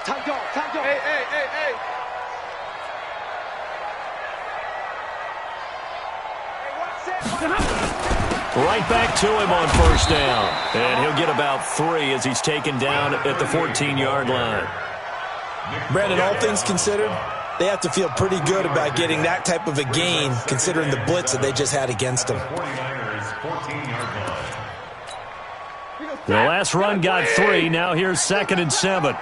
Tight dog. Hey. Right back to him on first down. And he'll get about 3 as he's taken down at the 14-yard line. Brandon, all things considered, they have to feel pretty good about getting that type of a gain considering the blitz that they just had against them. The last run got 3. Now here's 2nd and 7.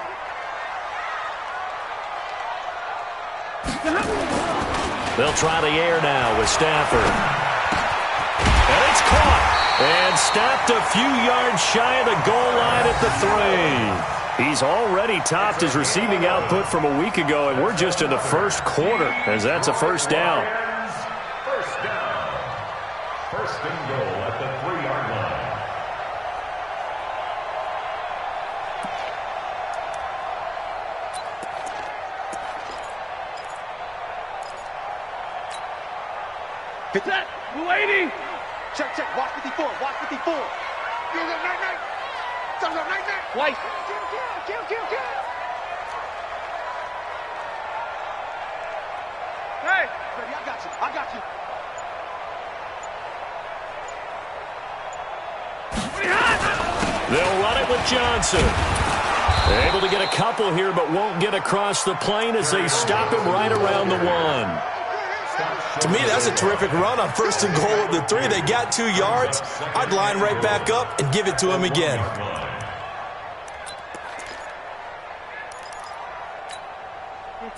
They'll try the air now with Stafford. And it's caught. And stopped a few yards shy of the goal line at the 3. He's already topped his receiving output from a week ago, and we're just in the first quarter as that's a first down. First and goal at the 3-yard line. Hit that. 280. Check. Watch 54. You're the night. White. Kill. Hey. Ready, I got you. They'll run it with Johnson. Able to get a couple here, but won't get across the plane as they stop him right around the 1. To me, that's a terrific run on first and goal at the 3. They got 2 yards. I'd line right back up and give it to him again.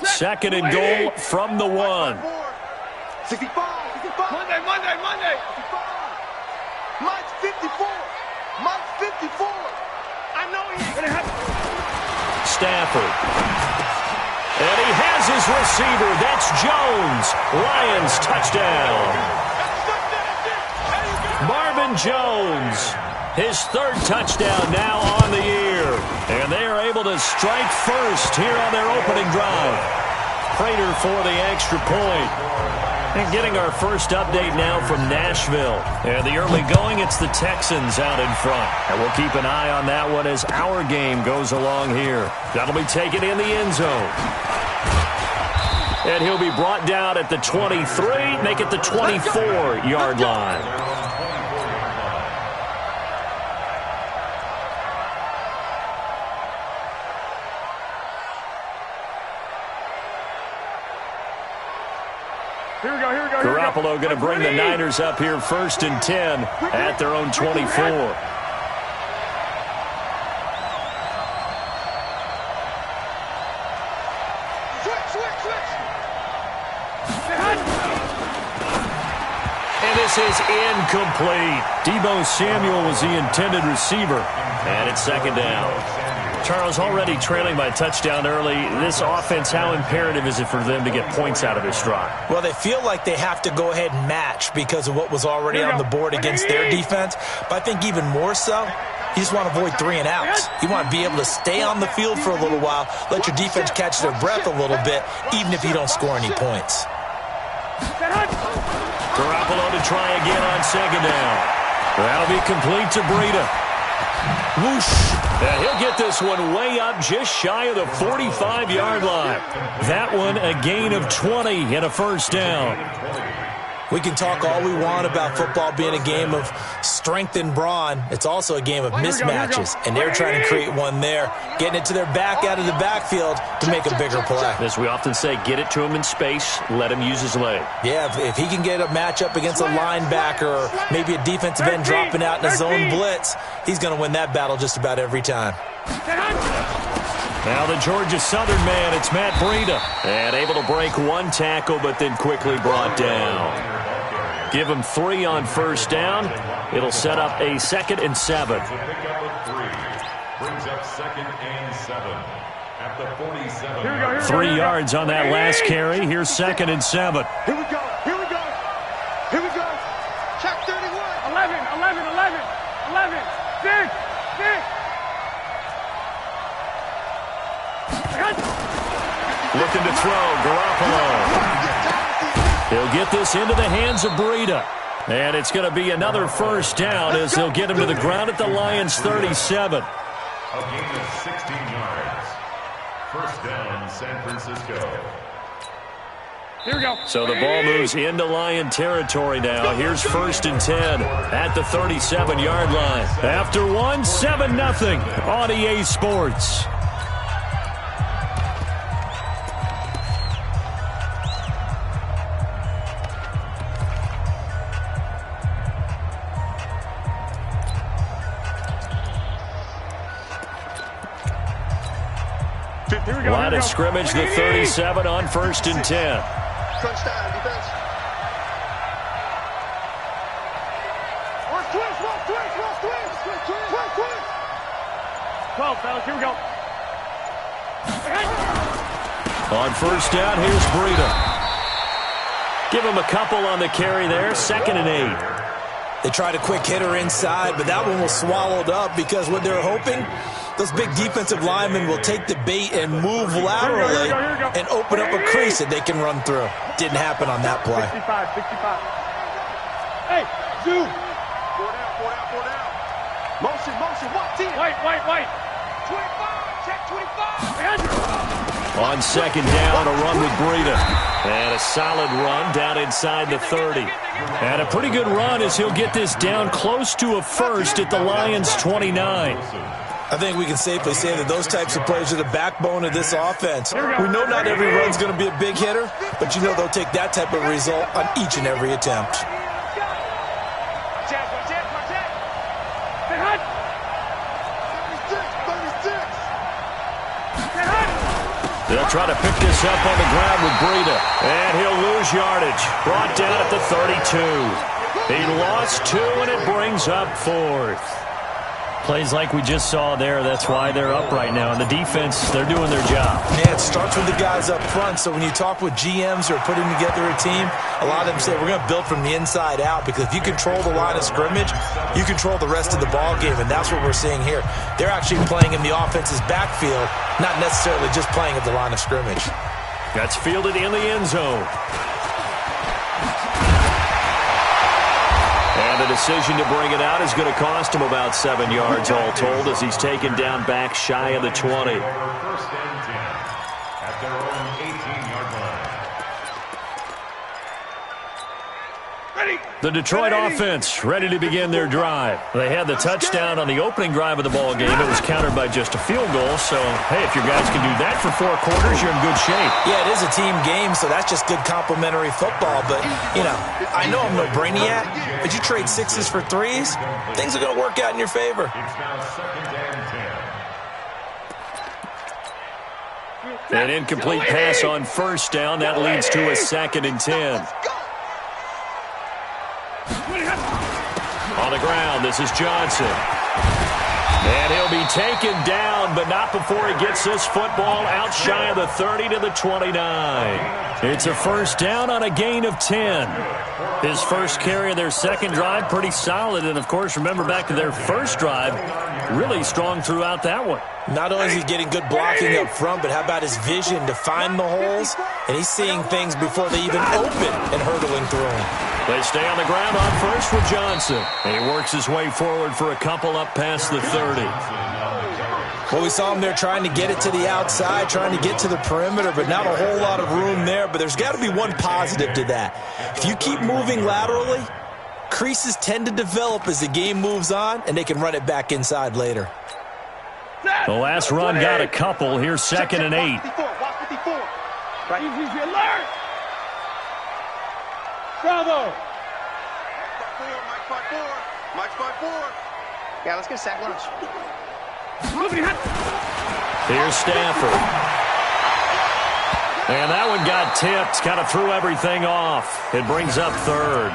Second and goal from the 1. 65. Monday. 55. Mine's 54. I know he's going to have... Stafford. And he has his receiver. That's Jones. Lions touchdown. Marvin Jones. His 3rd touchdown now on the year. And they are able to strike first here on their opening drive. Prater for the extra point. And getting our first update now from Nashville. And the early going, it's the Texans out in front. And we'll keep an eye on that one as our game goes along here. That'll be taken in the end zone. And he'll be brought down at the 23, make it the 24-yard line. Garoppolo going to bring the Niners up here 1st and 10 at their own 24. And this is incomplete. Deebo Samuel was the intended receiver. And it's 2nd down. Charles, already trailing by touchdown early. This offense, how imperative is it for them to get points out of this drive? Well, they feel like they have to go ahead and match because of what was already on the board against their defense. But I think even more so, you just want to avoid 3 and outs. You want to be able to stay on the field for a little while, let your defense catch their breath a little bit, even if you don't score any points. Garoppolo to try again on 2nd down. That'll be complete to Breida. Whoosh. And he'll get this one way up just shy of the 45-yard line. That one a gain of 20 and a first down. We can talk all we want about football being a game of strength and brawn. It's also a game of mismatches, and they're trying to create one there, getting it to their back out of the backfield to make a bigger play. As we often say, get it to him in space, let him use his leg. Yeah, if he can get a matchup against a linebacker or maybe a defensive end dropping out in a zone blitz, he's going to win that battle just about every time. Now the Georgia Southern man, it's Matt Breida. And able to break 1 tackle, but then quickly brought down. Give him 3 on first down. It'll set up a 2nd and 7. Brings up 2nd and 7 at the 47. 3 yards on that last carry. Here's 2nd and 7. Here we go. Check 31. 11. 6. Looking to throw, Garoppolo. He'll get this into the hands of Breida. And it's going to be another first down as they'll get him to the ground at the Lions' 37. A gain of 16 yards. First down, San Francisco. Here we go. So the ball moves into Lion territory now. Here's 1st and 10 at the 37-yard line. After one, 7-0 on EA Sports. Line of scrimmage, the 37 on 1st and 10. Crunch down, defense. Watch twist. 12, fellas, here we go. On 1st down, here's Breida. Give him a couple on the carry there, 2nd and 8. They tried a quick hitter inside, but that one was swallowed up because what they're hoping, those big defensive linemen will take the bait and move laterally and open up a crease that they can run through. Didn't happen on that play. 65. Hey, zoom. 4 down. Motion, watch it. White. 25, check 25. On 2nd down, a run with Breida. And a solid run down inside the 30. And a pretty good run as he'll get this down close to a first at the Lions' 29. I think we can safely say that those types of plays are the backbone of this offense. We know not every run's going to be a big hitter, but you know they'll take that type of result on each and every attempt. They'll try to pick this up on the ground with Breida. And he'll lose yardage. Brought down at the 32. He lost 2, and it brings up 4th. Plays like we just saw there, that's why they're up right now. And the defense, they're doing their job. Yeah, it starts with the guys up front. So when you talk with GMs who are putting together a team, a lot of them say we're going to build from the inside out, because if you control the line of scrimmage, you control the rest of the ball game, and that's what we're seeing here. They're actually playing in the offense's backfield, not necessarily just playing at the line of scrimmage. That's fielded in the end zone. And the decision to bring it out is going to cost him about 7 yards all told, as he's taken down back shy of the 20. 1st and 10 at their own 18-yard line. The Detroit offense ready to begin their drive. They had the touchdown on the opening drive of the ball game. It was countered by just a field goal. So, hey, if your guys can do that for 4 quarters, you're in good shape. Yeah, it is a team game, so that's just good complimentary football. But, you know, I know I'm no brainiac, but you trade 6s for 3s, things are going to work out in your favor. It's now 2nd and 10. An incomplete pass on 1st down. That leads to a 2nd and 10. On the ground, this is Johnson. And he'll be taken down, but not before he gets this football out shy of the 30 to the 29. It's a 1st down on a gain of 10. His first carry of their 2nd drive, pretty solid. And, of course, remember back to their 1st drive, really strong throughout that one. Not only is he getting good blocking up front, but how about his vision to find the holes? And he's seeing things before they even open and hurtling through them. They stay on the ground on 1st with Johnson. And he works his way forward for a couple up past the 30. Well, we saw him there trying to get it to the outside, trying to get to the perimeter, but not a whole lot of room there. But there's got to be one positive to that. If you keep moving laterally, creases tend to develop as the game moves on, and they can run it back inside later. The last run got a couple. Here's 2nd and 8. Watch 54. Right. Easy alert. Bravo. Mike's 5-4. Yeah, let's get a sack lunch. Here's Stafford. And that one got tipped, kind of threw everything off. It brings up 3rd.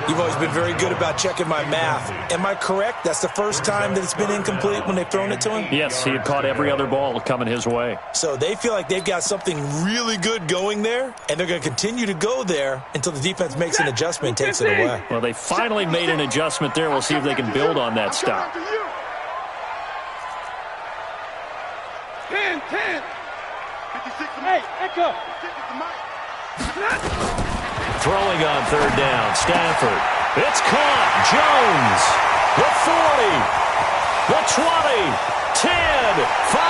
You've always been very good about checking my math. Am I correct? That's the first time that it's been incomplete when they've thrown it to him? Yes, he had caught every other ball coming his way. So they feel like they've got something really good going there, and they're going to continue to go there until the defense makes an adjustment and takes it away. Well, they finally made an adjustment there. We'll see if they can build on that stop. 10. 56. Hey, Echo. Throwing on 3rd down, Stafford. It's caught. Jones. The 40. The 20. 10. 5.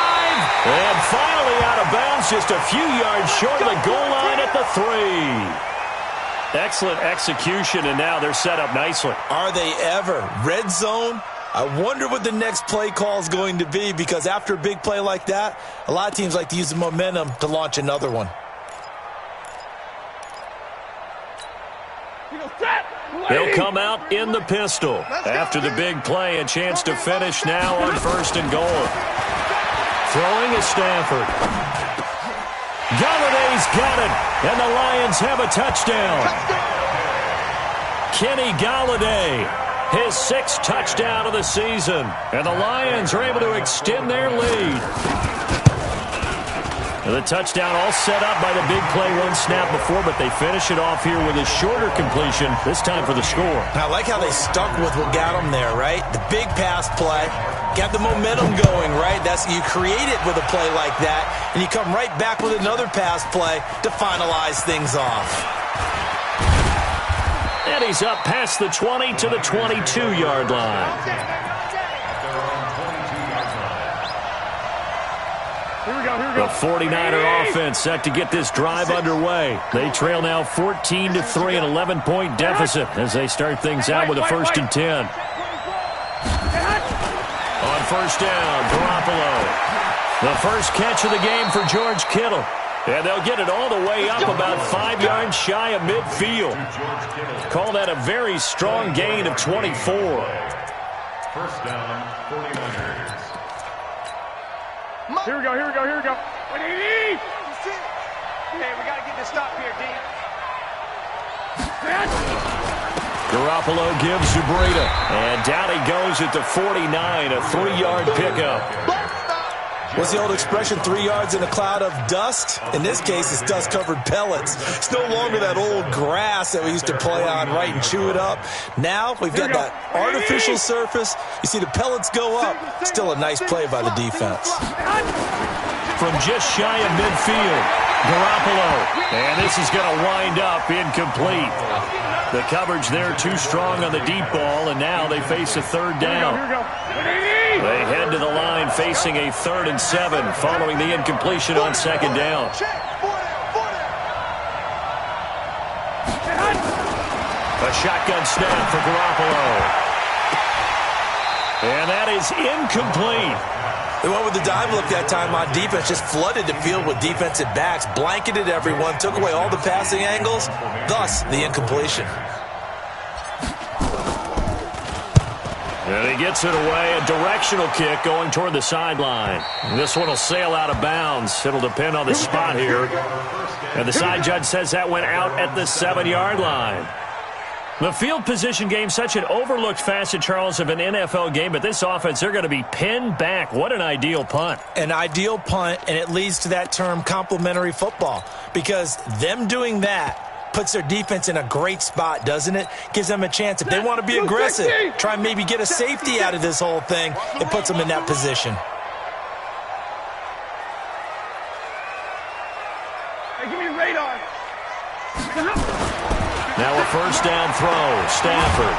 And finally out of bounds, just a few yards short of the goal line at the 3. Excellent execution, and now they're set up nicely. Are they ever? Red zone? I wonder what the next play call is going to be, because after a big play like that, a lot of teams like to use the momentum to launch another one. They'll come out in the pistol. After the big play, a chance to finish now on 1st and goal. Throwing is Stafford. Galladay's got it, and the Lions have a touchdown. Kenny Galladay, his 6th touchdown of the season, and the Lions are able to extend their lead. The touchdown all set up by the big play one snap before, but they finish it off here with a shorter completion, this time for the score. I like how they stuck with what got them there, right? The big pass play, got the momentum going, right? You create it with a play like that, and you come right back with another pass play to finalize things off. And he's up past the 20 to the 22-yard line. The 49er offense set to get this drive underway. They trail now 14-3, an 11-point deficit as they start things out with a 1st and 10. On 1st down, Garoppolo. The first catch of the game for George Kittle. And they'll get it all the way up about 5 yards shy of midfield. Call that a very strong gain of 24. 1st down, 49ers. Here we go. Okay, we got to get this stop here, D. Garoppolo gives to Breida. And down he goes at the 49, a 3-yard pickup. What's the old expression, 3 yards in a cloud of dust? In this case, it's dust-covered pellets. It's no longer that old grass that we used to play on, right, and chew it up. Now we've got that artificial surface. You see the pellets go up. Still a nice play by the defense. From just shy of midfield, Garoppolo. And this is going to wind up incomplete. The coverage there too strong on the deep ball, and now they face a 3rd down. They head to the line facing a 3rd and 7 following the incompletion on 2nd down. A shotgun snap for Garoppolo. And that is incomplete. They went with the dive look that time on defense, just flooded the field with defensive backs, blanketed everyone, took away all the passing angles, thus the incompletion. And he gets it away, a directional kick going toward the sideline. This one will sail out of bounds. It'll depend on the spot here. And the side judge says that went out at the 7-yard line. The field position game, such an overlooked facet, Charles, of an NFL game, but this offense, they're going to be pinned back. What an ideal punt. An ideal punt, and it leads to that term complementary football, because them doing that puts their defense in a great spot, doesn't it? Gives them a chance. If they want to be aggressive, try and maybe get a safety out of this whole thing, it puts them in that position. Hey, give me the radar. Now a 1st down throw, Stafford.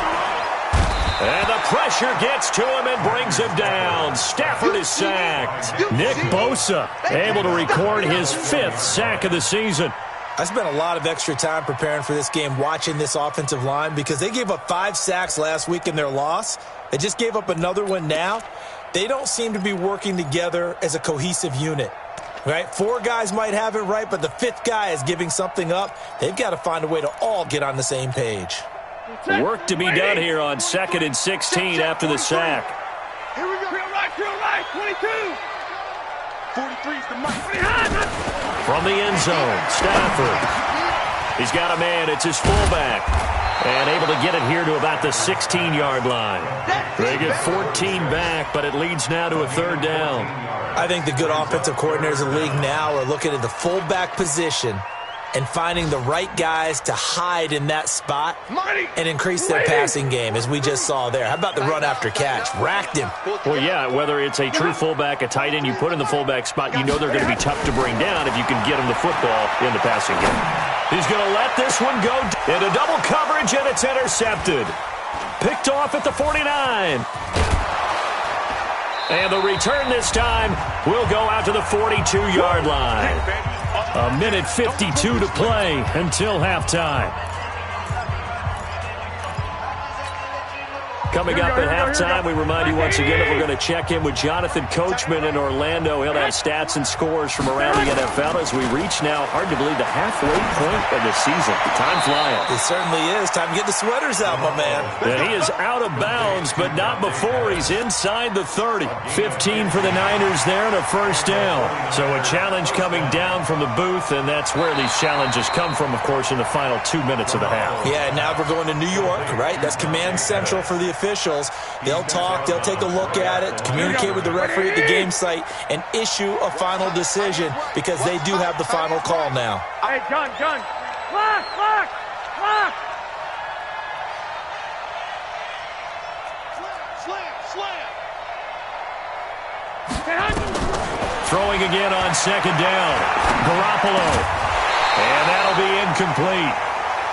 And the pressure gets to him and brings him down. Stafford is sacked. Nick Bosa able to record his 5th sack of the season. I spent a lot of extra time preparing for this game, watching this offensive line, because they gave up 5 sacks last week in their loss. They just gave up another one now. They don't seem to be working together as a cohesive unit. Right? 4 guys might have it right, but the 5th guy is giving something up. They've got to find a way to all get on the same page. Work to be done here on 2nd and 16 after the sack. Here we go. Drill right, 22. 43's the mic. From the end zone, Stafford. He's got a man. It's his fullback. And able to get it here to about the 16-yard line. They get 14 back, but it leads now to a 3rd down. I think the good offensive coordinators in the league now are looking at the fullback position and finding the right guys to hide in that spot and increase their passing game, as we just saw there. How about the run after catch? Racked him. Well, yeah, whether it's a true fullback, a tight end you put in the fullback spot, you know they're going to be tough to bring down if you can get them the football in the passing game. He's going to let this one go into double coverage, and it's intercepted. picked off at the 49. And the return this time will go out to the 42-yard line. A minute 52 to play until halftime. Coming up at halftime, we remind you once again that we're going to check in with Jonathan Coachman in Orlando. He'll have stats and scores from around the NFL as we reach now, hard to believe, the halfway point of the season. Time flying. It certainly is. Time to get the sweaters out, my man. And he is out of bounds, but not before he's inside the 30. 15 for the Niners there and a first down. So a challenge coming down from the booth, and that's where these challenges come from, of course, in the final 2 minutes of the half. Yeah, now we're going to New York, right? That's command central for the officials. They'll talk, they'll take a look at it, communicate with the referee at the game site, and issue a final decision because they do have the final call now. Hey, John. Block! Slam! Throwing again on second down. Garoppolo. And that'll be incomplete.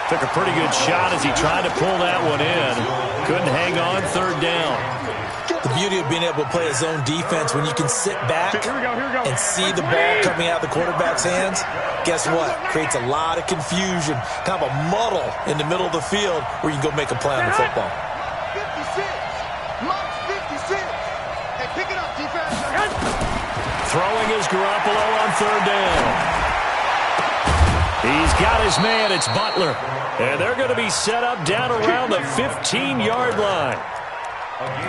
Took a pretty good shot as he tried to pull that one in. Couldn't hang on third down. The beauty of being able to play a zone defense when you can sit back and see the ball coming out of the quarterback's hands, guess what? Creates a lot of confusion, kind of a muddle in the middle of the field where you can go make a play on the football. 56. Mike's 56. Hey, pick it up, defense. Throwing is Garoppolo on third down. He's got his man. It's Butler. And they're going to be set up down around the 15-yard line.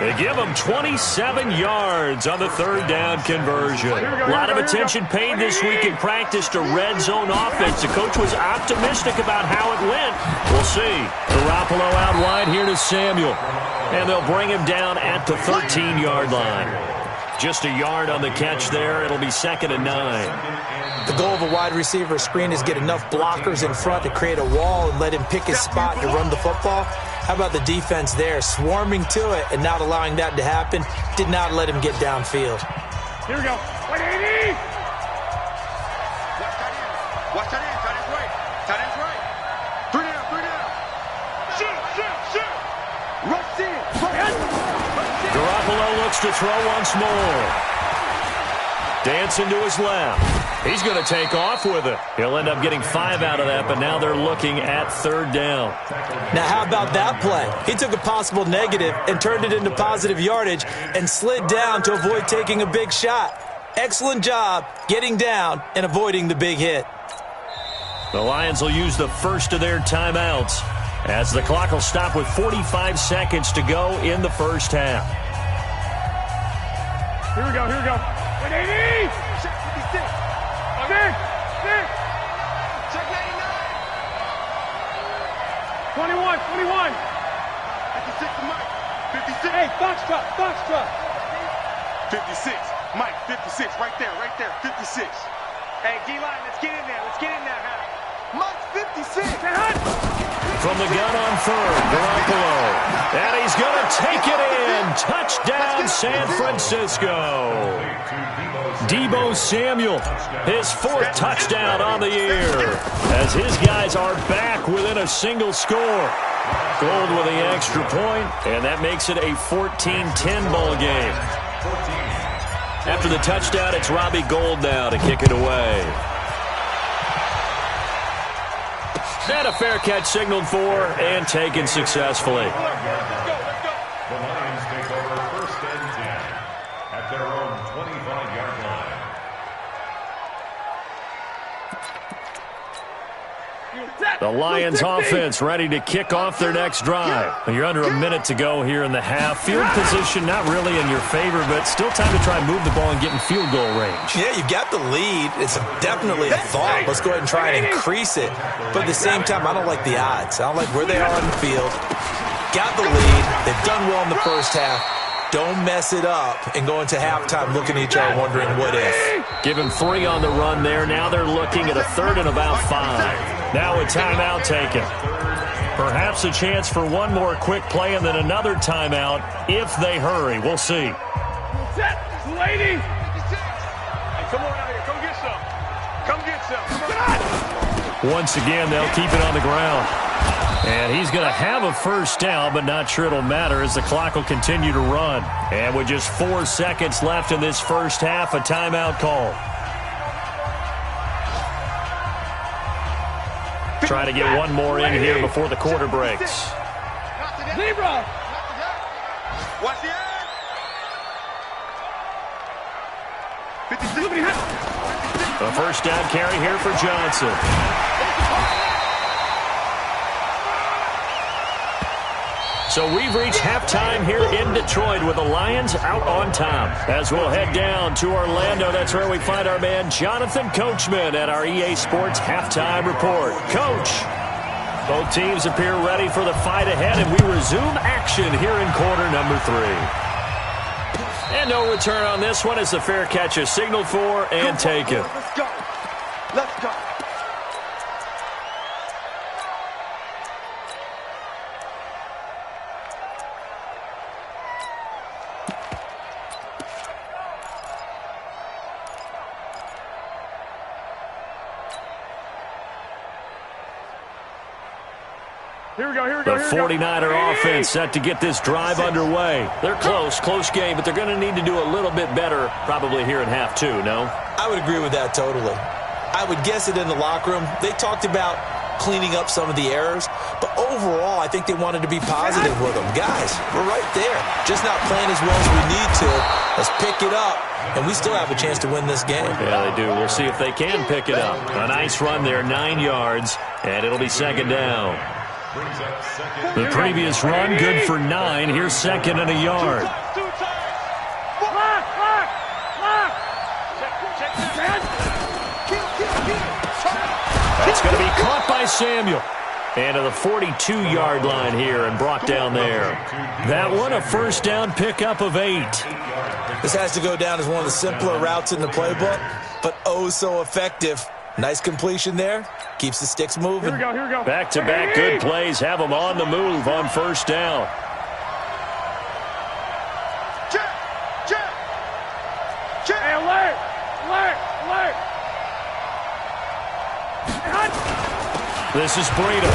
They give him 27 yards on the third down conversion. A lot of attention paid this week in practice to red zone offense. The coach was optimistic about how it went. We'll see. Garoppolo out wide here to Samuel. And they'll bring him down at the 13-yard line. Just a yard on the catch there. It'll be 2nd and 9. The goal of a wide receiver screen is get enough blockers in front to create a wall and let him pick his spot to run the football. How about the defense there, swarming to it and not allowing that to happen? Did not let him get downfield. Here we go. 180. Watch that in. Tight end's right. 3 down. Shoot. Rush in. Garoppolo looks to throw once more. Dancing to his left. He's going to take off with it. He'll end up getting 5 out of that, but now they're looking at third down. Now, how about that play? He took a possible negative and turned it into positive yardage and slid down to avoid taking a big shot. Excellent job getting down and avoiding the big hit. The Lions will use the first of their timeouts as the clock will stop with 45 seconds to go in the first half. Here we go. 180. Check 56. Six. Check 99. 21. 56 to Mike. 56. Hey, box truck. 56. Mike, 56. Right there. 56. Hey, D-line, let's get in there. Mike's 56. From the gun on third, Garoppolo. And he's going to take it in. Touchdown, San Francisco. Deebo Samuel, his 4th touchdown on the year, as his guys are back within a single score. Gold with the extra point, and that makes it a 14-10 ball game. After the touchdown, it's Robbie Gould now to kick it away. And a fair catch signaled for and taken successfully. The Lions take over 1st and 10 at their own 25-yard line. The Lions offense ready to kick off their next drive. You're under a minute to go here in the half. Field position not really in your favor, but still time to try and move the ball and get in field goal range. Yeah, you've got the lead. It's definitely a thought. Let's go ahead and try and increase it. But at the same time, I don't like the odds. I don't like where they are on the field. Got the lead. They've done well in the first half. Don't mess it up and go into halftime looking at each other wondering what if. Give him 3 on the run there. Now they're looking at a 3rd and about 5. Now a timeout taken. Perhaps a chance for one more quick play and then another timeout if they hurry. We'll see. Set, lady. Hey, come on out here. Come get some. Once again, they'll keep it on the ground. And he's going to have a first down, but not sure it'll matter as the clock will continue to run. And with just 4 seconds left in this first half, a timeout call. Try to get one more in here before the quarter breaks. Libra. Watch the end. 56. A first down carry here for Johnson. So we've reached halftime here in Detroit with the Lions out on top. As we'll head down to Orlando, that's where we find our man Jonathan Coachman at our EA Sports Halftime Report. Coach, both teams appear ready for the fight ahead, and we resume action here in quarter number 3. And no return on this one as the fair catch is signaled for and taken. Let's go. Let's go. Here we go. The 49er offense set to get this drive underway. They're close game, but they're going to need to do a little bit better probably here in half 2, no? I would agree with that totally. I would guess it in the locker room. They talked about cleaning up some of the errors, but overall, I think they wanted to be positive with them. Guys, we're right there. Just not playing as well as we need to. Let's pick it up, and we still have a chance to win this game. Yeah, they do. We'll see if they can pick it up. A nice run there, 9 yards, and it'll be second down. The previous run, good for 9. Here's second and a yard. That's going to be caught by Samuel. And to the 42-yard line here and brought down there. That one, a first down pickup of 8. This has to go down as one of the simpler routes in the playbook, but oh so effective. Nice completion there. Keeps the sticks moving. Here we go. Back-to-back good plays have them on the move on first down. Check. Hey, alert. This is Breida.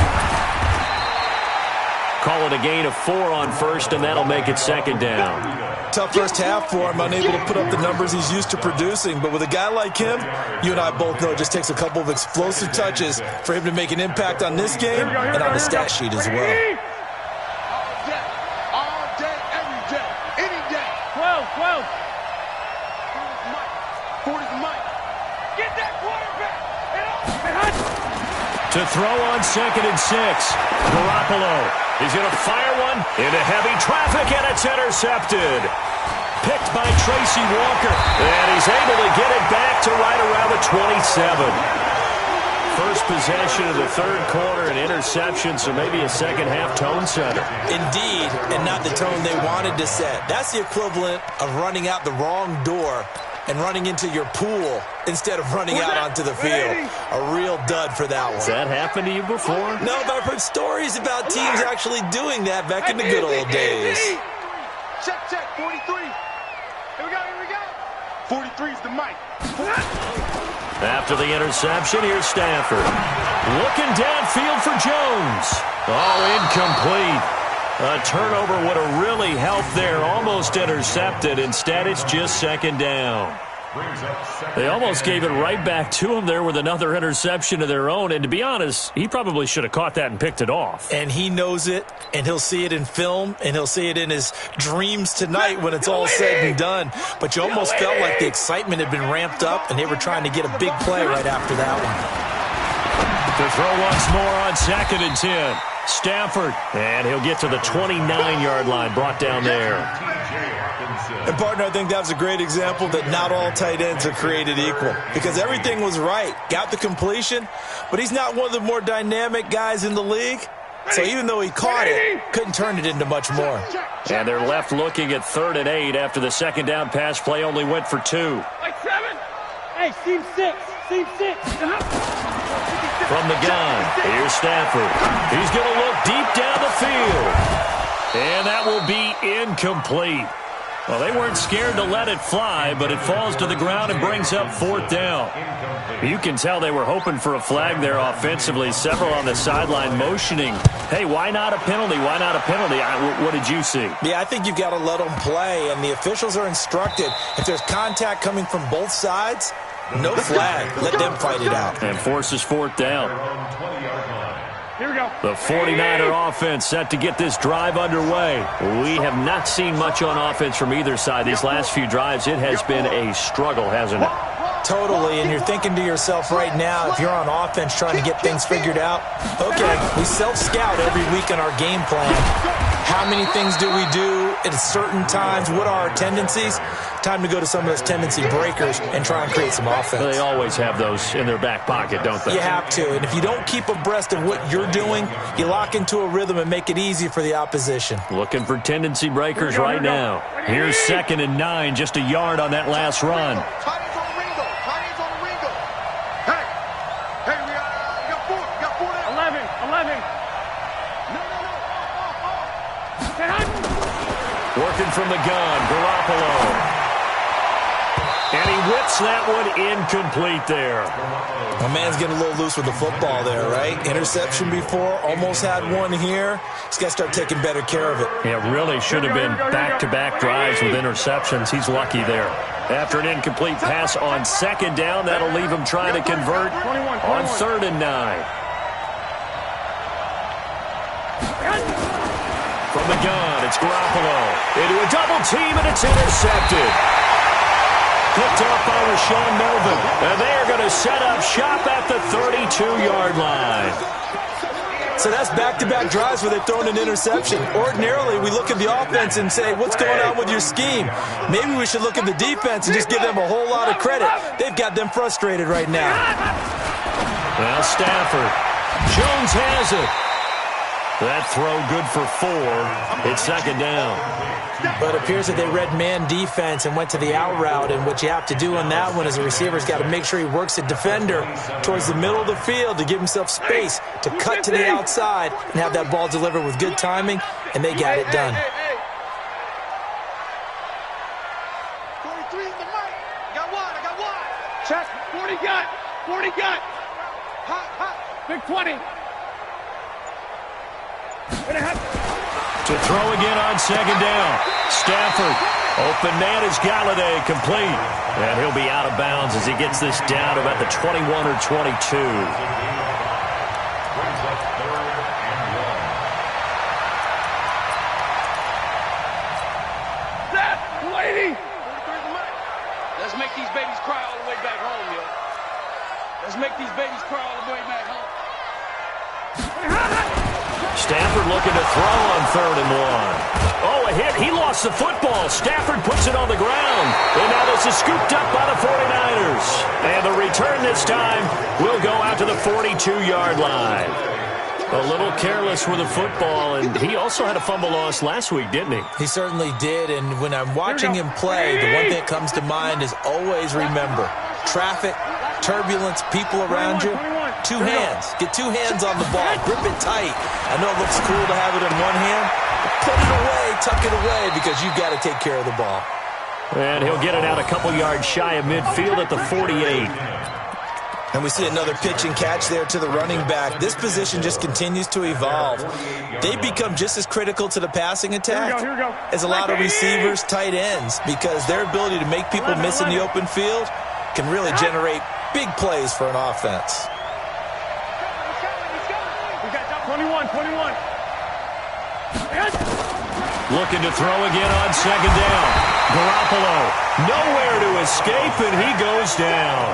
Call it a gain of 4 on first, and that'll make it second down. Tough first half for him, unable to put up the numbers he's used to producing. But with a guy like him, you and I both know it just takes a couple of explosive touches for him to make an impact on this game and on the stat sheet as well. All day, every day, any day. 12. 40's Mike. Get that quarterback. To throw on second and 6. Garoppolo is going to fire one into heavy traffic, and it's intercepted. Picked by Tracy Walker, and he's able to get it back to right around the 27. First possession of the third quarter, an interception, so maybe a second-half tone setter. Indeed, and not the tone they wanted to set. That's the equivalent of running out the wrong door and running into your pool instead of running out onto the field. A real dud for that one. Has that happened to you before? No, but I've heard stories about teams actually doing that back in the good old days. Check, 43. Here we go. 43's the mic. After the interception, here's Stafford. Looking downfield for Jones. Oh, incomplete. A turnover would have really helped there. Almost intercepted. Instead, it's just second down. They almost gave it right back to him there with another interception of their own. And to be honest, he probably should have caught that and picked it off. And he knows it, and he'll see it in film, and he'll see it in his dreams tonight when it's all said and done. But you almost felt like the excitement had been ramped up, and they were trying to get a big play right after that one. To throw once more on second and 10. Stafford, and he'll get to the 29-yard line, brought down there. And, partner, I think that was a great example that not all tight ends are created equal because everything was right. Got the completion, but he's not one of the more dynamic guys in the league. So even though he caught it, couldn't turn it into much more. And they're left looking at 3rd and 8 after the second down pass play only went for 2. Like 7. Hey, seam 6. From the gun, here's Stafford. He's going to look deep down the field. And that will be incomplete. Well, they weren't scared to let it fly, but it falls to the ground and brings up 4th down. You can tell they were hoping for a flag there offensively. Several on the sideline motioning, hey, why not a penalty? Why not a penalty? What did you see? Yeah, I think you've got to let them play, and the officials are instructed. If there's contact coming from both sides, no flag. Let them fight it out. And forces 4th down. Here we go. The 49er offense set to get this drive underway. We have not seen much on offense from either side these last few drives. It has been a struggle, hasn't it? Totally, and you're thinking to yourself right now, if you're on offense trying to get things figured out, okay, we self-scout every week in our game plan. How many things do we do at certain times? What are our tendencies? Time to go to some of those tendency breakers and try and create some offense. They always have those in their back pocket, don't they? You have to, and if you don't keep abreast of what you're doing, you lock into a rhythm and make it easy for the opposition. Looking for tendency breakers right now. Here's 2nd and 9, just a yard on that last run. Hey, we got 4. We got 4 now. 11. Working from the gun, Garoppolo. And he whips that one incomplete there. My man's getting a little loose with the football there, right? Interception before, almost had one here. He's got to start taking better care of it. Yeah, really should have been back-to-back drives with interceptions. He's lucky there. After an incomplete pass on 2nd down, that'll leave him trying to convert on 3rd and 9. From the gun, it's Garoppolo. Into a double team, and it's intercepted. Picked off by Rashawn Melvin. And they are going to set up shop at the 32-yard line. So that's back-to-back drives where they've thrown an interception. Ordinarily, we look at the offense and say, what's going on with your scheme? Maybe we should look at the defense and just give them a whole lot of credit. They've got them frustrated right now. Well, Stafford. Jones has it. That throw good for 4. It's 2nd down. But it appears that they read man defense and went to the out route, and what you have to do on that one is a receiver's got to make sure he works a defender towards the middle of the field to give himself space to cut to the outside and have that ball delivered with good timing, and they got it done. 43 is the mic. I got one. Check. 40 got. Hot. Big 20. To throw again on 2nd down. Stafford. Open man is Galladay, complete. And he'll be out of bounds as he gets this down to about the 21 or 22. That lady. Let's make these babies cry all the way back home, yo. Let's make these babies cry all the way back home. Stafford looking to throw on 3rd and 1. Oh, a hit. He lost the football. Stafford puts it on the ground. And now this is scooped up by the 49ers. And the return this time will go out to the 42-yard line. A little careless with the football, and he also had a fumble loss last week, didn't he? He certainly did, and when I'm watching him play, the one thing that comes to mind is always remember, traffic, turbulence, people around you, 2 hands. Get 2 hands on the ball. Grip it tight. I know it looks cool to have it in one hand, but put it away, tuck it away, because you've got to take care of the ball. And he'll get it out a couple yards shy of midfield at the 48. And we see another pitch and catch there to the running back. This position just continues to evolve. They become just as critical to the passing attack as a lot of receivers, tight ends, because their ability to make people miss in the open field can really generate big plays for an offense. 21. Looking to throw again on 2nd down. Garoppolo, nowhere to escape, and he goes down.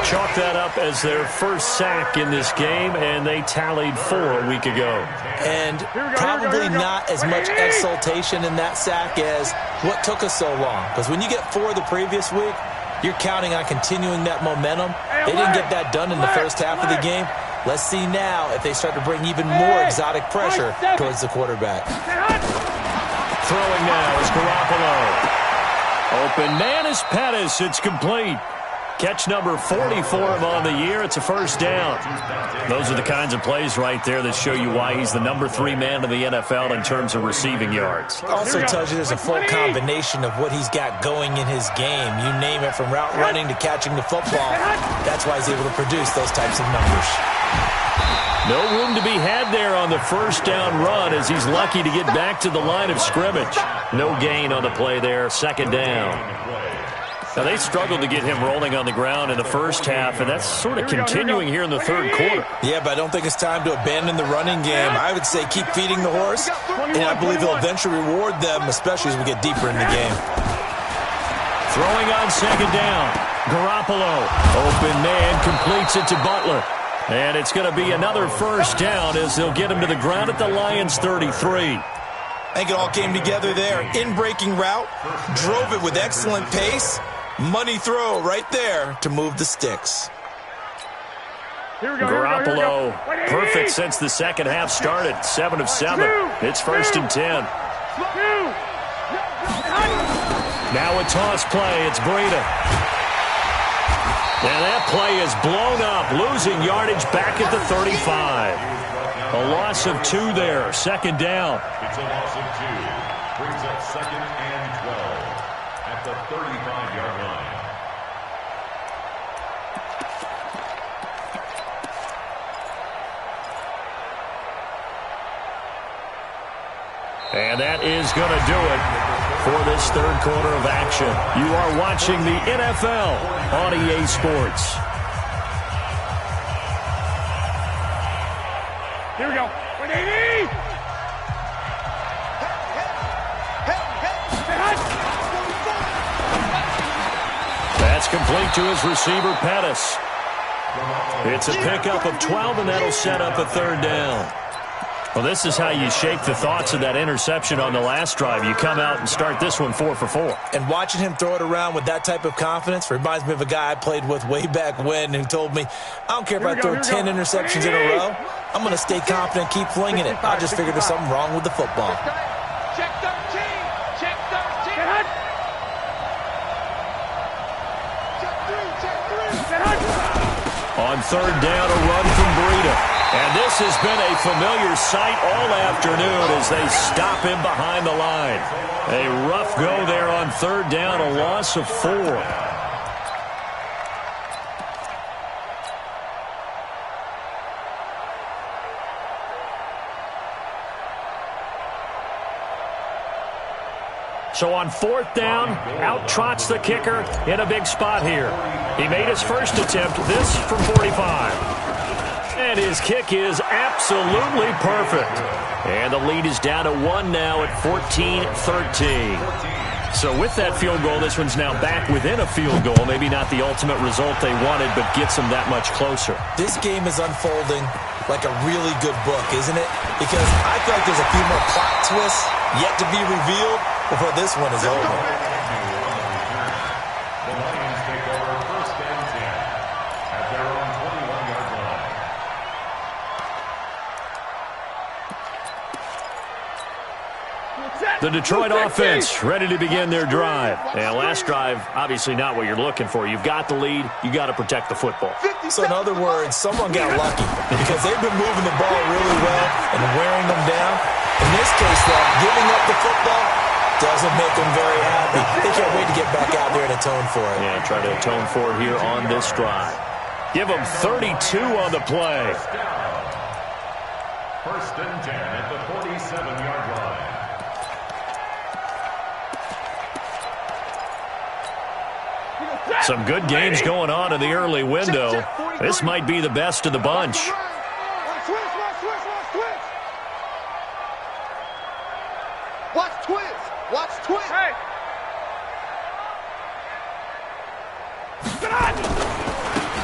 Chalk that up as their first sack in this game, and they tallied 4 a week ago. And probably not as much exultation in that sack as what took us so long. Because when you get 4 the previous week, you're counting on continuing that momentum. They didn't get that done in the first half of the game. Let's see now if they start to bring even more exotic pressure towards the quarterback. Throwing now is Garoppolo. Open man is Pettis. It's complete. Catch number 40 for him on the year. It's a first down. Those are the kinds of plays right there that show you why he's the number 3 man in the NFL in terms of receiving yards. Also tells you there's a full combination of what he's got going in his game. You name it, from route running to catching the football. That's why he's able to produce those types of numbers. No room to be had there on the first down run as he's lucky to get back to the line of scrimmage. No gain on the play there, second down. Now, they struggled to get him rolling on the ground in the first half, and that's sort of continuing here in the third quarter. Yeah, but I don't think it's time to abandon the running game. I would say keep feeding the horse, and I believe he'll eventually reward them, especially as we get deeper in the game. Throwing on second down. Garoppolo, open man, completes it to Butler. And it's going to be another first down as they'll get him to the ground at the Lions' 33. I think it all came together there. In-breaking route, drove it with excellent pace. Money throw right there to move the sticks. Garoppolo, perfect since the second half started. 7 of 7. It's first and 10. Now a toss play. It's Breida. And that play is blown up, losing yardage back at the 35. A loss of 2 there, second down. It's a loss of 2. Brings up second and 12 at the 35-yard line. And that is going to do it for this third quarter of action. You are watching the NFL on EA Sports. Here we go. 180! That's complete to his receiver, Pettis. It's a pickup of 12, and that'll set up a third down. Well, this is how you shake the thoughts of that interception on the last drive. You come out and start this one 4 for 4. And watching him throw it around with that type of confidence reminds me of a guy I played with way back when who told me, I don't care if I throw 10 interceptions in a row. I'm going to stay confident, keep flinging it. I just figured there's something wrong with the football. Check 13! Check 13! Check 3! On third down, a run from Breida. And this has been a familiar sight all afternoon as they stop him behind the line. A rough go there on third down, a loss of 4. So on fourth down, out trots the kicker in a big spot here. He made his first attempt, this from 45. And his kick is absolutely perfect. And the lead is down to 1 now at 14-13. So with that field goal, this one's now back within a field goal. Maybe not the ultimate result they wanted, but gets them that much closer. This game is unfolding like a really good book, isn't it? Because I feel like there's a few more plot twists yet to be revealed before this one is over. The Lions take over first and 10 at their own 21-yard line. The Detroit offense ready to begin their drive. And last drive, obviously not what you're looking for. You've got the lead. You got to protect the football. So in other words, someone got lucky because they've been moving the ball really well and wearing them down. In this case, though, giving up the football doesn't make them very happy. They can't wait to get back out there and atone for it. Yeah, try to atone for it here on this drive. Give them 32 on the play. First and 10 at the 47-yard line. Some good games going on in the early window. This might be the best of the bunch. Watch twist. Watch twist. Hey.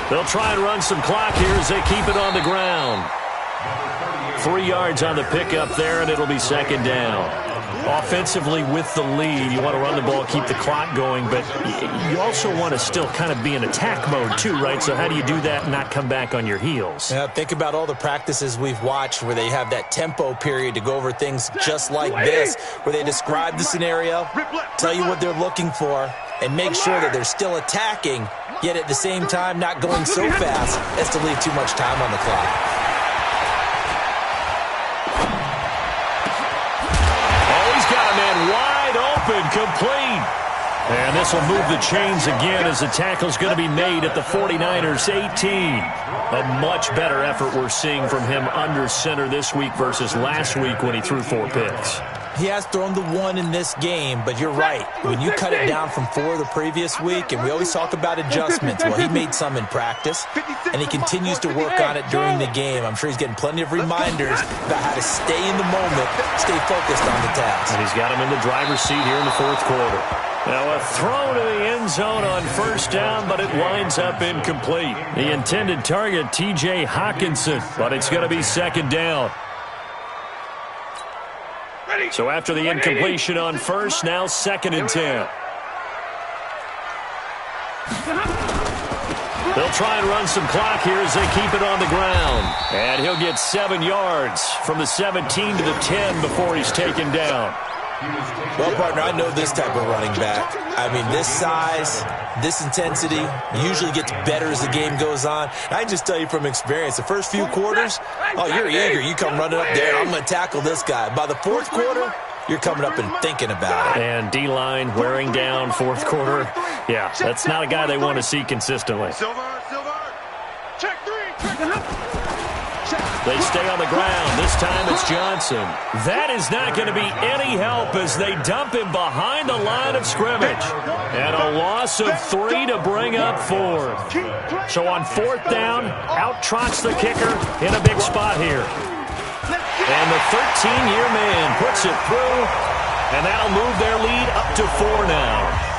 They'll try and run some clock here as they keep it on the ground. 3 yards on the pickup there, and it'll be second down. Offensively with the lead, you want to run the ball, keep the clock going, but you also want to still kind of be in attack mode too, right? So how do you do that and not come back on your heels? Yeah, think about all the practices we've watched where they have that tempo period to go over things just like this, where they describe the scenario, tell you what they're looking for, and make sure that they're still attacking, yet at the same time not going so fast as to leave too much time on the clock. Oh, he's got a man wide open, complete. And this will move the chains again as the tackle's going to be made at the 49ers 18. A much better effort we're seeing from him under center this week versus last week when he threw 4 picks. He has thrown the 1 in this game, but you're right. When you cut it down from 4 the previous week, and we always talk about adjustments, well, he made some in practice, and he continues to work on it during the game. I'm sure he's getting plenty of reminders about how to stay in the moment, stay focused on the task. And he's got him in the driver's seat here in the 4th quarter. Now a throw to the end zone on 1st down, but it winds up incomplete. The intended target, T.J. Hawkinson, but it's going to be 2nd down. So after the incompletion on 1st, now 2nd and 10. They'll try and run some clock here as they keep it on the ground. And he'll get 7 yards from the 17 to the 10 before he's taken down. Well, partner, I know this type of running back. I mean, this size, this intensity usually gets better as the game goes on. I can just tell you from experience, the first few quarters, oh, you're eager. You come running up there, I'm going to tackle this guy. By the 4th quarter, you're coming up and thinking about it. And D-line wearing down 4th quarter. Yeah, that's not a guy they want to see consistently. Check 3. They stay on the ground. This time it's Johnson. That is not going to be any help as they dump him behind the line of scrimmage. And a loss of 3 to bring up 4. So on 4th down, out trots the kicker in a big spot here. And the 13-year man puts it through, and that'll move their lead up to 4 now.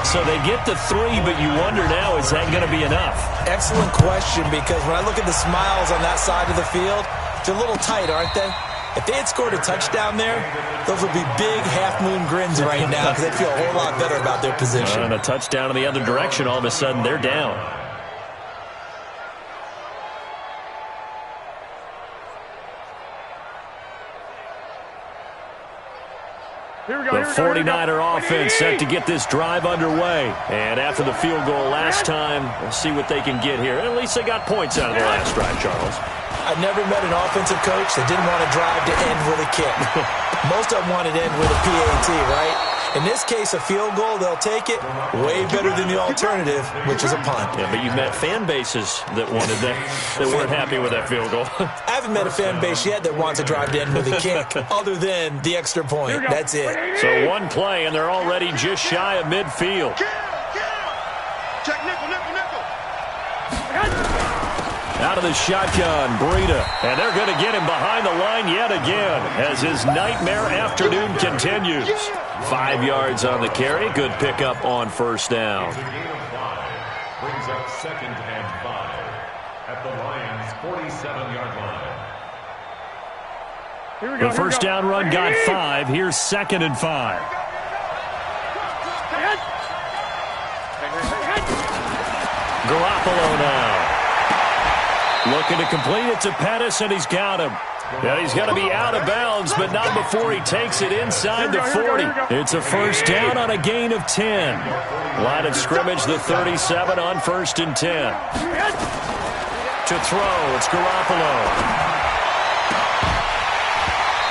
So they get to 3, but you wonder now, is that going to be enough? Excellent question, because when I look at the smiles on that side of the field, they're a little tight, aren't they? If they had scored a touchdown there, those would be big half-moon grins right now because they'd feel a whole lot better about their position. And a touchdown in the other direction, all of a sudden they're down. The 49er offense set to get this drive underway. And after the field goal last time, we'll see what they can get here. At least they got points out of the last drive, Charles. I've never met an offensive coach that didn't want a drive to end with a kick. Most of them wanted to end with a PAT, right? In this case, a field goal, they'll take it. Way better than the alternative, which is a punt. Yeah, but you've met fan bases that wanted that weren't happy with that field goal. I haven't met a fan base yet that wants a drive to end with a kick, other than the extra point. That's it. So one play, and they're already just shy of midfield. Check nickel. Out of the shotgun, Breida. And they're going to get him behind the line yet again as his nightmare afternoon continues. 5 yards on the carry. Good pickup on 1st down. Brings up 2nd and 5 at the Lions' 47-yard line. The first down run got 5. Here's 2nd and 5. Garoppolo now. Looking to complete it to Pettis, and he's got him. And he's going to be out of bounds, but not before he takes it inside the 40. It's a 1st down on a gain of 10. Line of scrimmage, the 37 on 1st and 10. To throw, it's Garoppolo.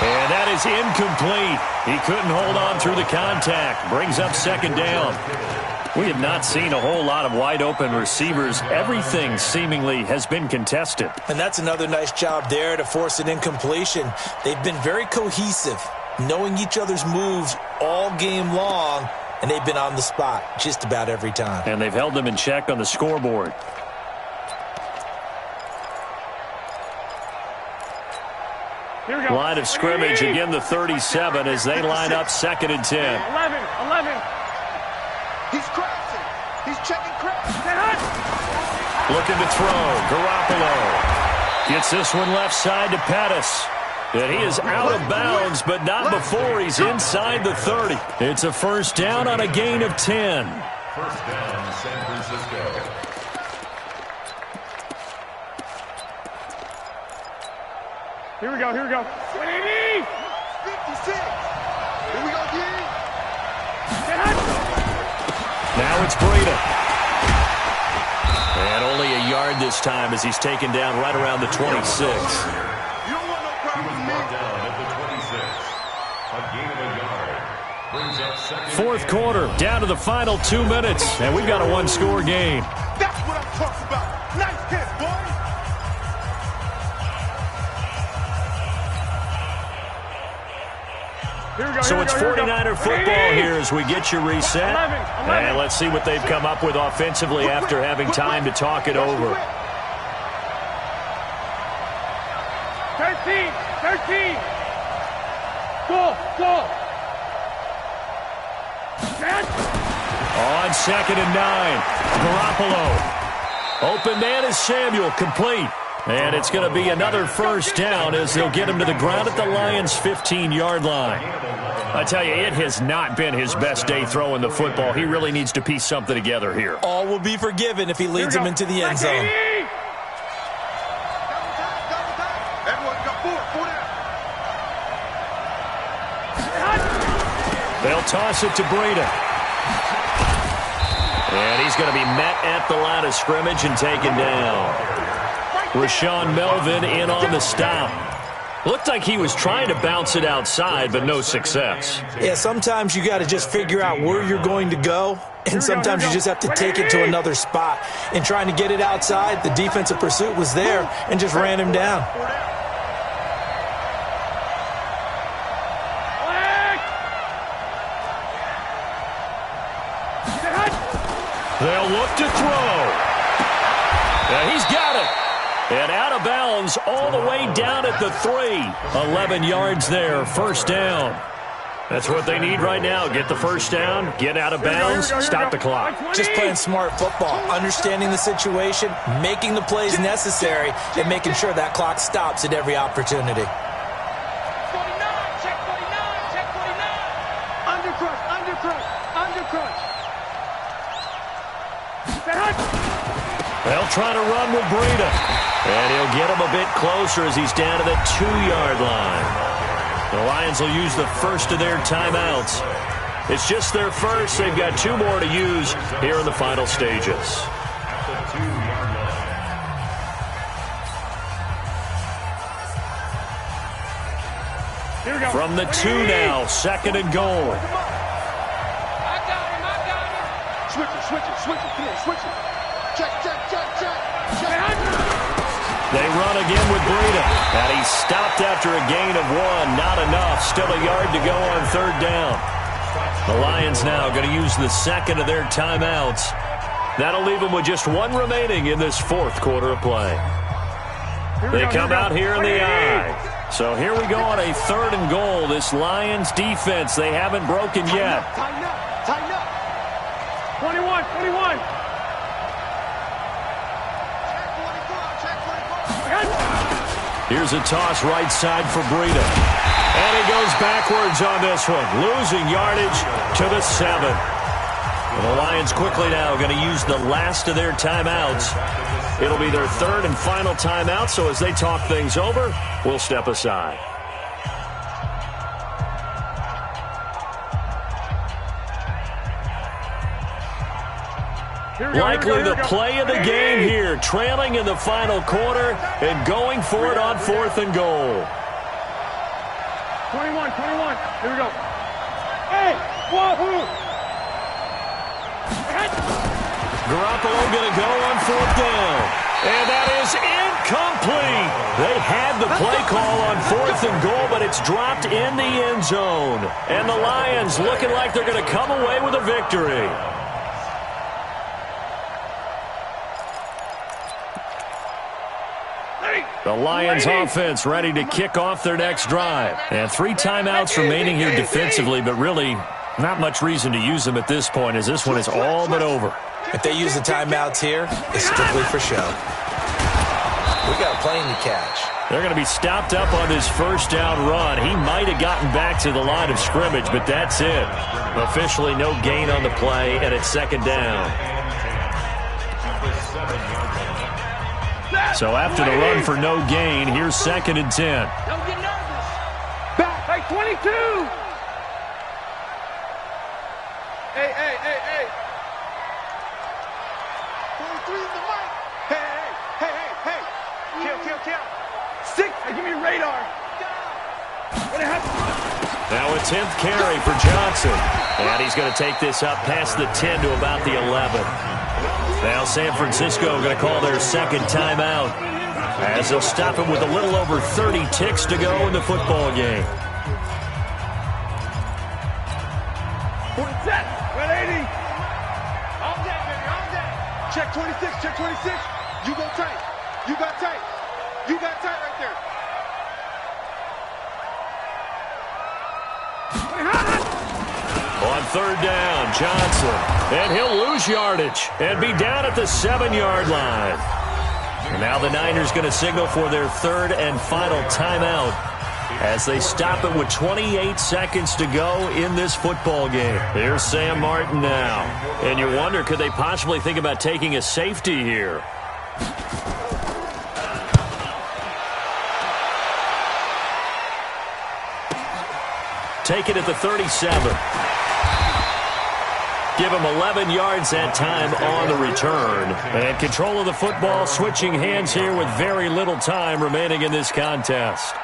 And that is incomplete. He couldn't hold on through the contact. Brings up 2nd down. We have not seen a whole lot of wide-open receivers. Everything seemingly has been contested. And that's another nice job there to force an incompletion. They've been very cohesive, knowing each other's moves all game long, and they've been on the spot just about every time. And they've held them in check on the scoreboard. Line of scrimmage, again the 37 as they line up 2nd and 10. 11. He's crossing. He's checking cross. Looking to throw. Garoppolo gets this one left side to Pettis. And he is out of bounds, but not before he's inside the 30. It's a 1st down on a gain of 10. 1st down, San Francisco. Here we go. 56. Here we go, D. Now it's Breida. And only a yard this time as he's taken down right around the 26. You don't want no problem with me. Down at the 26. A gain of a yard. Brings up second. Fourth quarter, down to the final 2 minutes, and we've got a one-score game. That's what I'm talking about. Nice hit, boy. So it's 49er football here as we get you reset. And let's see what they've come up with offensively after having time to talk it over. 13. Go. On 2nd and 9, Garoppolo. Open man is Samuel, complete. And it's going to be another first down as they'll get him to the ground at the Lions' 15-yard line. I tell you, it has not been his best day throwing the football. He really needs to piece something together here. All will be forgiven if he leads them into the end zone. Everyone got four down. They'll toss it to Breida. And he's going to be met at the line of scrimmage and taken down. Rashawn Melvin in on the stop. Looked like he was trying to bounce it outside, but no success. Yeah, sometimes you got to just figure out where you're going to go, and sometimes you just have to take it to another spot. In trying to get it outside, the defensive pursuit was there and just ran him down. They'll look to throw. Yeah, he's got it. And out of bounds all the way down at the 3. 11 yards there, first down. That's what they need right now. Get the first down, get out of bounds, stop the clock. Just playing smart football, understanding the situation, making the plays necessary, and making sure that clock stops at every opportunity. 49, check 49. Under crush. They'll try to run with Breida. And he'll get him a bit closer as he's down to the 2-yard line. The Lions will use the first of their timeouts. It's just their first. They've got 2 more to use here in the final stages. From the 2 now, 2nd and goal. I got him. Switch it. Come on, switch it. Check. They run again with Breida. And he's stopped after a gain of 1. Not enough. Still a yard to go on 3rd down. The Lions now going to use the 2nd of their timeouts. That'll leave them with just 1 remaining in this 4th quarter of play. They come out here in the eye. So here we go on a 3rd and goal. This Lions defense, they haven't broken yet. Tighten up. 21. Here's a toss right side for Breida. And he goes backwards on this one, losing yardage to the 7. And the Lions quickly now going to use the last of their timeouts. It'll be their 3rd and final timeout, so as they talk things over, we'll step aside. Likely the play of the game here, trailing in the final quarter and going for it on 4th and goal. 21. Here we go. Hey, wahoo! Garoppolo going to go on 4th down. And that is incomplete. They had the play call on 4th and goal, but it's dropped in the end zone. And the Lions looking like they're going to come away with a victory. The Lions offense ready to kick off their next drive. And 3 timeouts remaining here defensively, but really not much reason to use them at this point as this one is all but over. If they use the timeouts here, it's strictly for show. We got a plane to catch. They're going to be stopped up on this first down run. He might have gotten back to the line of scrimmage, but that's it. Officially no gain on the play, and it's 2nd down. So after the run for no gain, here's 2nd and 10. Don't get nervous. Back by 22. Hey. 3 is the mic. Hey. Kill. 6. Hey, give me radar. Now a 10th carry for Johnson. And he's going to take this up past the 10 to about the 11. Now San Francisco going to call their second timeout, as they'll stop it with a little over 30 ticks to go in the football game. 180. On deck, baby, on deck. Check 26. You go tight. You got tight right there. On third down, Johnson. And he'll lose yardage and be down at the 7-yard line. And now the Niners going to signal for their third and final timeout, as they stop it with 28 seconds to go in this football game. Here's Sam Martin now. And you wonder, could they possibly think about taking a safety here? Take it at the 37. Give him 11 yards that time on the return. And control of the football, switching hands here with very little time remaining in this contest.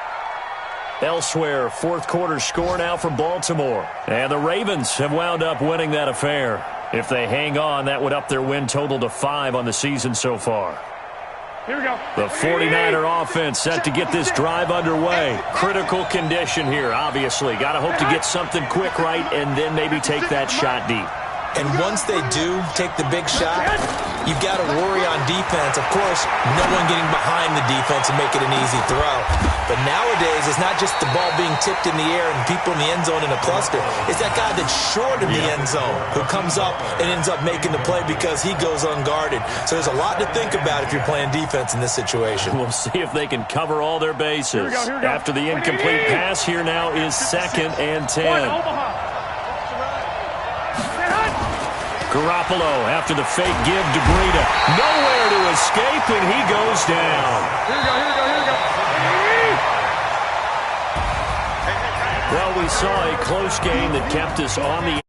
Elsewhere, fourth quarter score now for Baltimore. And the Ravens have wound up winning that affair. If they hang on, that would up their win total to 5 on the season so far. Here we go. The 49er offense set to get this drive underway. Critical condition here, obviously. Got to hope to get something quick right and then maybe take that shot deep. And once they do take the big shot, you've got to worry on defense. Of course, no one getting behind the defense and make it an easy throw. But nowadays, it's not just the ball being tipped in the air and people in the end zone in a cluster. It's that guy that's short in the end zone who comes up and ends up making the play because he goes unguarded. So there's a lot to think about if you're playing defense in this situation. We'll see if they can cover all their bases. Here we go. After the incomplete pass, here now is 2nd and 10. Garoppolo after the fake give to Breida. Nowhere to escape, and he goes down. Here we go. Well, we saw a close game that kept us on the